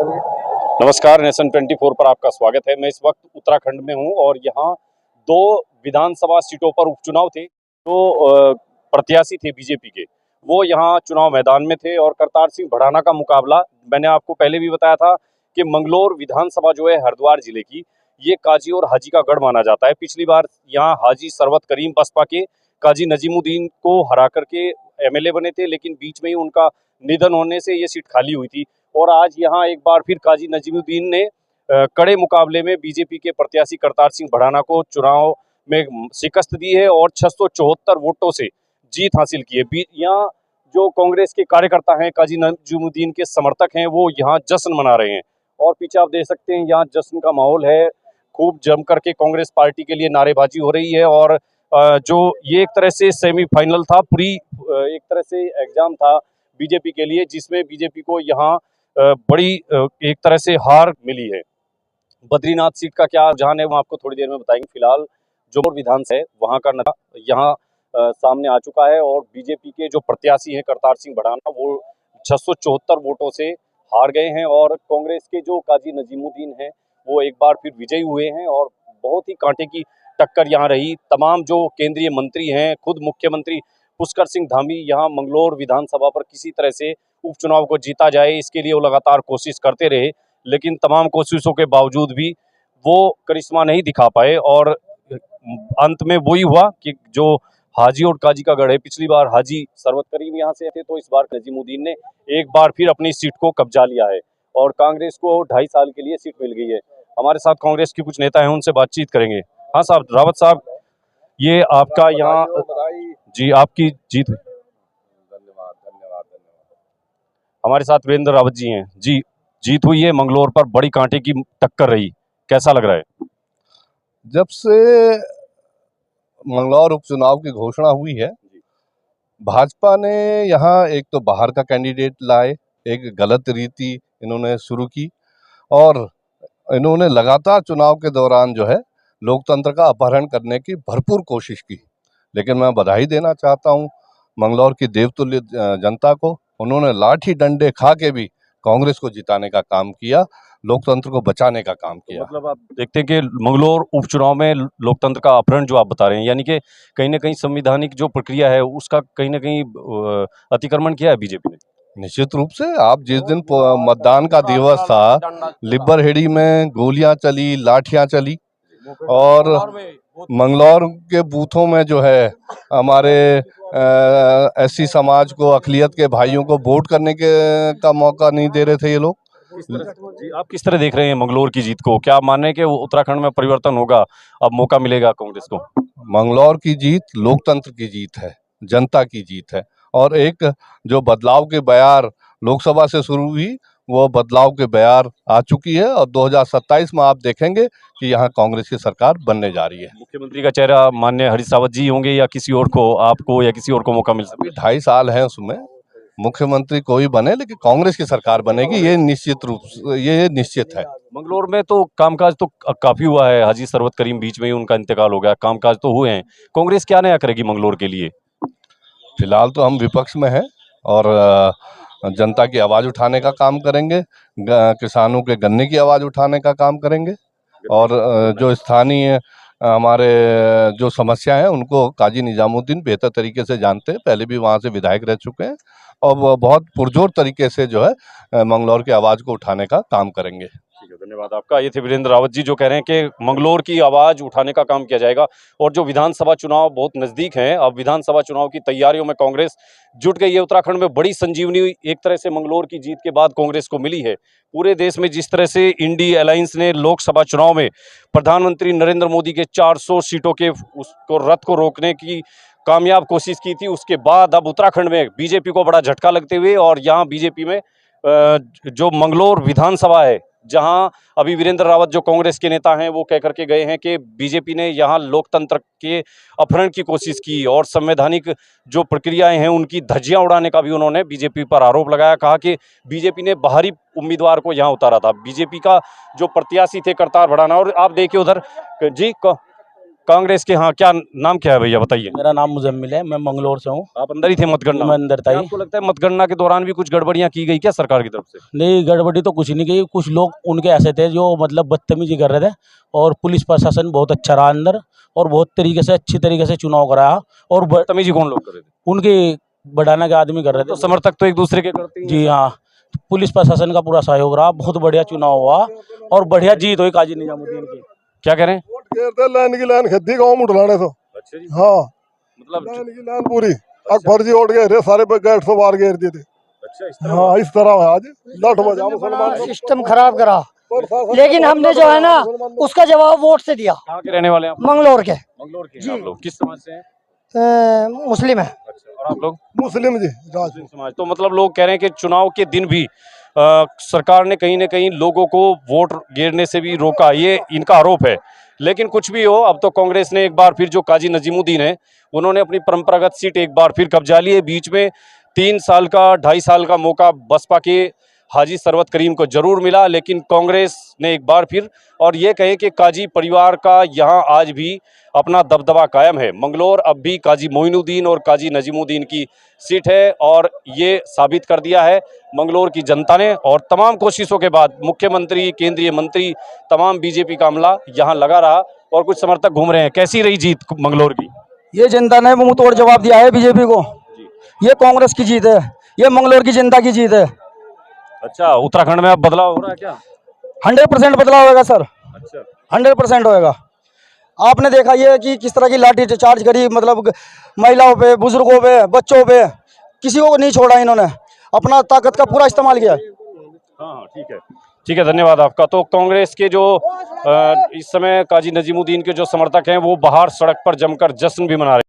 नमस्कार, नेशन 24 पर आपका स्वागत है। मैं इस वक्त उत्तराखंड में हूं और यहाँ दो विधानसभा सीटों पर उपचुनाव थे। जो प्रत्याशी थे बीजेपी के, वो यहाँ चुनाव मैदान में थे और करतार सिंह भड़ाना का मुकाबला, मैंने आपको पहले भी बताया था कि मंगलौर विधानसभा जो है हरिद्वार जिले की, ये काजी और हाजी का गढ़ माना जाता है। पिछली बार यहाँ हाजी सरवत करीम बसपा के काजी नजीमुद्दीन को हरा करके एमएलए बने थे, लेकिन बीच में ही उनका निधन होने से ये सीट खाली हुई थी। और आज यहाँ एक बार फिर काजी नजीमुद्दीन ने कड़े मुकाबले में बीजेपी के प्रत्याशी करतार सिंह भड़ाना को चुनाव में शिकस्त दी है और 674 वोटों से जीत हासिल की है। यहाँ जो कांग्रेस के कार्यकर्ता हैं, काजी नजीमुद्दीन के समर्थक हैं, वो यहाँ जश्न मना रहे हैं। और पीछे आप देख सकते हैं, यहाँ जश्न का माहौल है। खूब जम करके कांग्रेस पार्टी के लिए नारेबाजी हो रही है और जो ये एक तरह से सेमीफाइनल था, एक तरह से एग्जाम था बीजेपी के लिए, जिसमें बीजेपी को यहाँ बड़ी एक तरह से हार मिली है। बद्रीनाथ सीट का क्या रुझान है वो आपको थोड़ी देर में बताएंगे। फिलहाल जो विधानसभा है वहां का नतीजा यहाँ सामने आ चुका है और बीजेपी के जो प्रत्याशी हैं करतार सिंह भड़ाना, वो 674 वोटों से हार गए हैं और कांग्रेस के जो काजी नजीमुद्दीन हैं वो एक बार फिर विजयी हुए हैं। और बहुत ही कांटे की टक्कर यहाँ रही। तमाम जो केंद्रीय मंत्री हैं, खुद मुख्यमंत्री पुष्कर सिंह धामी यहाँ मंगलौर विधानसभा पर किसी तरह से उपचुनाव को जीता जाए, इसके लिए वो लगातार कोशिश करते रहे, लेकिन तमाम कोशिशों के बावजूद भी वो करिश्मा नहीं दिखा पाए। और अंत में वही हुआ कि जो हाजी और काजी का गढ़ है, पिछली बार हाजी सरवत करीम यहाँ से थे, तो इस बार नजीमुद्दीन ने एक बार फिर अपनी सीट को कब्जा लिया है और कांग्रेस को 2.5 साल के लिए सीट मिल गई है। हमारे साथ कांग्रेस के कुछ नेता हैं, उनसे बातचीत करेंगे। हाँ साहब, रावत साहब, ये आपका यहाँ जी आपकी जीत। धन्यवाद धन्यवाद धन्यवाद। हमारे साथ वीरेंद्र रावत जी हैं। जी, जीत हुई है मंगलौर पर, बड़ी कांटे की टक्कर रही, कैसा लग रहा है? जब से मंगलौर उपचुनाव की घोषणा हुई है, भाजपा ने यहाँ एक तो बाहर का कैंडिडेट लाए, एक गलत रीति इन्होंने शुरू की और इन्होंने लगातार चुनाव के दौरान जो है लोकतंत्र का अपहरण करने की भरपूर कोशिश की। लेकिन मैं बधाई देना चाहता हूँ मंगलौर की देवतुल्य जनता को। उन्होंने लाठी डंडे खा के भी कांग्रेस को जिताने का काम किया, लोकतंत्र को बचाने का काम किया। मतलब आप देखते हैं कि मंगलौर उपचुनाव में लोकतंत्र का अपहरण जो आप बता रहे हैं, यानी कि कहीं ना कहीं संवैधानिक जो प्रक्रिया है उसका कहीं ना कहीं अतिक्रमण किया है बीजेपी ने। निश्चित रूप से आप जिस दिन मतदान का दिवस था, लिब्बरहेड़ी में गोलियां चली, लाठियां चली और मंगलौर के बूथों में जो है हमारे एससी समाज को, अक़लियत के भाइयों को वोट करने का मौका नहीं दे रहे थे ये लोग। जी, आप किस तरह देख रहे हैं मंगलौर की जीत को? क्या माने कि उत्तराखंड में परिवर्तन होगा, अब मौका मिलेगा कांग्रेस को? मंगलौर की जीत लोकतंत्र की जीत है, जनता की जीत है और एक जो बदलाव के बयार लोकसभा से शुरू हुई, वो बदलाव के बयार आ चुकी है और 2027 में आप देखेंगे कि यहाँ कांग्रेस की सरकार बनने जा रही है। मुख्यमंत्री का चेहरा माननीय हरीश रावत जी होंगे या किसी और को, आपको या किसी और को मौका मिल सकता है? 2.5 साल है उसमें, मुख्यमंत्री कोई बने लेकिन कांग्रेस की सरकार बनेगी, ये निश्चित है। मंगलौर में तो कामकाज तो काफी हुआ है, हाजी सरवत करीम बीच में ही उनका इंतकाल हो गया, कामकाज तो हुए हैं। कांग्रेस क्या नया करेगी मंगलौर के लिए? फिलहाल तो हम विपक्ष में हैं और जनता की आवाज़ उठाने का काम करेंगे, किसानों के गन्ने की आवाज़ उठाने का काम करेंगे और जो स्थानीय हमारे जो समस्या है उनको काजी निजामुद्दीन बेहतर तरीके से जानते हैं, पहले भी वहाँ से विधायक रह चुके हैं और वो बहुत पुरजोर तरीके से जो है मंगलौर की आवाज़ को उठाने का काम करेंगे। ठीक है, धन्यवाद आपका। ये थे वीरेंद्र रावत जी जो कह रहे हैं कि मंगलौर की आवाज उठाने का काम किया जाएगा। और जो विधानसभा चुनाव बहुत नजदीक हैं, अब विधानसभा चुनाव की तैयारियों में कांग्रेस जुट गई है। उत्तराखंड में बड़ी संजीवनी एक तरह से मंगलौर की जीत के बाद कांग्रेस को मिली है। पूरे देश में जिस तरह से इंडी अलायंस ने लोकसभा चुनाव में प्रधानमंत्री नरेंद्र मोदी के 400 सीटों के उसको रथ को रोकने की कामयाब कोशिश की थी, उसके बाद अब उत्तराखंड में बीजेपी को बड़ा झटका लगते हुए और यहाँ बीजेपी में जो मंगलौर विधानसभा है, जहां अभी वीरेंद्र रावत जो कांग्रेस के नेता हैं वो कह करके गए हैं कि बीजेपी ने यहां लोकतंत्र के अपहरण की कोशिश की और संवैधानिक जो प्रक्रियाएं हैं उनकी धज्जियां उड़ाने का भी उन्होंने बीजेपी पर आरोप लगाया। कहा कि बीजेपी ने बाहरी उम्मीदवार को यहां उतारा था, बीजेपी का जो प्रत्याशी थे करतार भड़ाना। और आप देखिए उधर जी कांग्रेस के, हाँ, क्या नाम क्या है भैया, बताइए। मेरा नाम मुजम्मिल है, मैं मंगलौर से हूँ। आप अंदर ही थे मतगणना में? मैं अंदर था क्या ही। आपको लगता है मतगणना के दौरान भी कुछ गड़बड़ियां की गई क्या सरकार की तरफ से? नहीं, गड़बड़ी तो कुछ नहीं की। कुछ लोग उनके ऐसे थे जो मतलब बदतमीजी कर रहे थे, और पुलिस प्रशासन बहुत अच्छा रहा अंदर, और बहुत तरीके से अच्छी तरीके से चुनाव कराया। और तमीजी कौन लोग कर रहे थे? उनके बढ़ाना के आदमी कर रहे तो थे। समर्थक तो एक दूसरे के करते ही हैं। जी हाँ, पुलिस प्रशासन का पूरा सहयोग रहा, बहुत बढ़िया चुनाव हुआ और बढ़िया जीत हुई काजी निजामुद्दीन की। क्या कह रहे हैं? वोट घेरते लाइन की लाइन खद्दी गाँव में उठलाने तो। अच्छा जी, हाँ, मतलब लाइन की लाइन पूरी अब फर्जी वोट गए सारे पे गेट से बाहर घेर दिए थे। अच्छा, इस तरह हाँ, इस तरह है आज लठ बजा मुसलमान सिस्टम खराब करा, प्रशासन लेकिन का हमने जो है ना उसका जवाब वोट से दिया। कहाँ के रहने वाले हैं आप? मंगलौर के मंगलौर के हैं आप लोग? किस समाज से हैं? मुस्लिम है। अच्छा, और आप लोग? मुस्लिम जी मुस्लिम राजपूत। समाज। तो मतलब लोग कह रहे हैं कि चुनाव के दिन भी सरकार ने कहीं न कहीं लोगों को वोट गिरने से भी रोका, ये इनका आरोप है। लेकिन कुछ भी हो, अब तो कांग्रेस ने एक बार फिर, जो काजी नजीमुद्दीन है, उन्होंने अपनी परंपरागत सीट एक बार फिर कब्जा ली है। बीच में 3 साल का, 2.5 साल का मौका बसपा के हाजी सरवत करीम को जरूर मिला, लेकिन कांग्रेस ने एक बार फिर, और ये कहें कि काजी परिवार का यहाँ आज भी अपना दबदबा कायम है। मंगलौर अब भी काजी मोइनुद्दीन और काजी नजीमुद्दीन की सीट है, और ये साबित कर दिया है मंगलौर की जनता ने। और तमाम कोशिशों के बाद मुख्यमंत्री, केंद्रीय मंत्री, तमाम बीजेपी का अमला यहाँ लगा रहा, और कुछ समर्थक घूम रहे हैं। कैसी रही जीत मंगलौर की? ये जनता ने मुंह तोड़ जवाब दिया है बीजेपी को। ये कांग्रेस की जीत है, ये मंगलौर की जनता की जीत है। अच्छा, उत्तराखंड में अब बदलाव हो रहा है क्या? 100% बदलाव होगा सर, अच्छा, 100% होएगा। आपने देखा ये कि किस तरह की लाठी चार्ज करी, मतलब महिलाओं पे, बुजुर्गों पे, बच्चों पे, किसी को नहीं छोड़ा। इन्होंने अपना ताकत का पूरा इस्तेमाल किया। हाँ हाँ, ठीक है, ठीक है, धन्यवाद आपका। तो कांग्रेस के जो इस समय काजी नजीमुद्दीन के जो समर्थक हैं, वो बाहर सड़क पर जमकर जश्न भी मना रहे हैं।